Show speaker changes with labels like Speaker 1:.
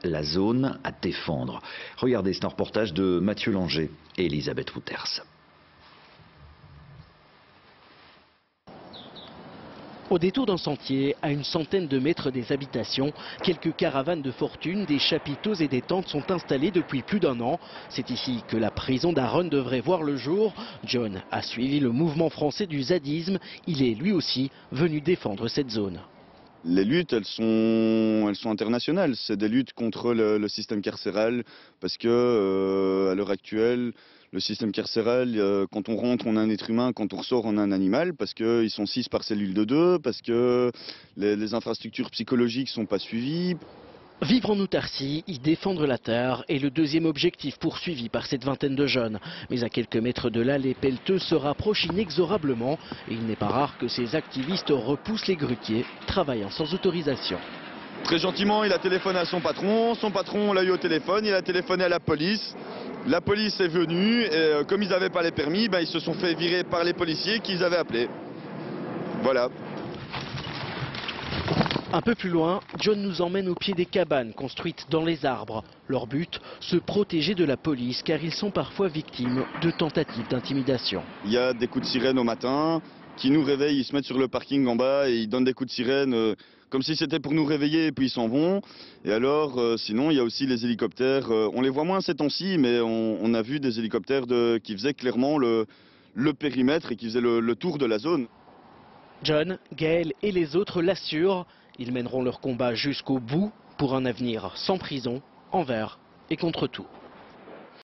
Speaker 1: la zone à défendre. Regardez, c'est un reportage de Mathieu Langer et Elisabeth Wouters.
Speaker 2: Au détour d'un sentier, à une centaine de mètres des habitations, quelques caravanes de fortune, des chapiteaux et des tentes sont installés depuis plus d'un an. C'est ici que la prison d'Aaron devrait voir le jour. John a suivi le mouvement français du zadisme. Il est lui aussi venu défendre cette zone.
Speaker 3: Les luttes, elles sont internationales. C'est des luttes contre le système carcéral parce que à l'heure actuelle, le système carcéral, quand on rentre, on a un être humain, quand on ressort, on a un animal, parce qu'ils sont 6 par cellule de 2, parce que les infrastructures psychologiques ne sont pas suivies.
Speaker 2: Vivre en autarcie, y défendre la terre est le deuxième objectif poursuivi par cette vingtaine de jeunes. Mais à quelques mètres de là, les pelleteux se rapprochent inexorablement. Et il n'est pas rare que ces activistes repoussent les grutiers, travaillant sans autorisation.
Speaker 3: Très gentiment, il a téléphoné à son patron l'a eu au téléphone, il a téléphoné à la police. La police est venue et comme ils n'avaient pas les permis, ils se sont fait virer par les policiers qu'ils avaient appelés. Voilà.
Speaker 2: Un peu plus loin, John nous emmène au pied des cabanes construites dans les arbres. Leur but, se protéger de la police car ils sont parfois victimes de tentatives d'intimidation.
Speaker 3: Il y a des coups de sirène au matin qui nous réveillent, ils se mettent sur le parking en bas et ils donnent des coups de sirène comme si c'était pour nous réveiller et puis ils s'en vont. Et alors sinon il y a aussi les hélicoptères, on les voit moins ces temps-ci mais on a vu des hélicoptères qui faisaient clairement le périmètre et qui faisaient le tour de la zone.
Speaker 2: John, Gaël et les autres l'assurent. Ils mèneront leur combat jusqu'au bout pour un avenir sans prison, envers et contre tout.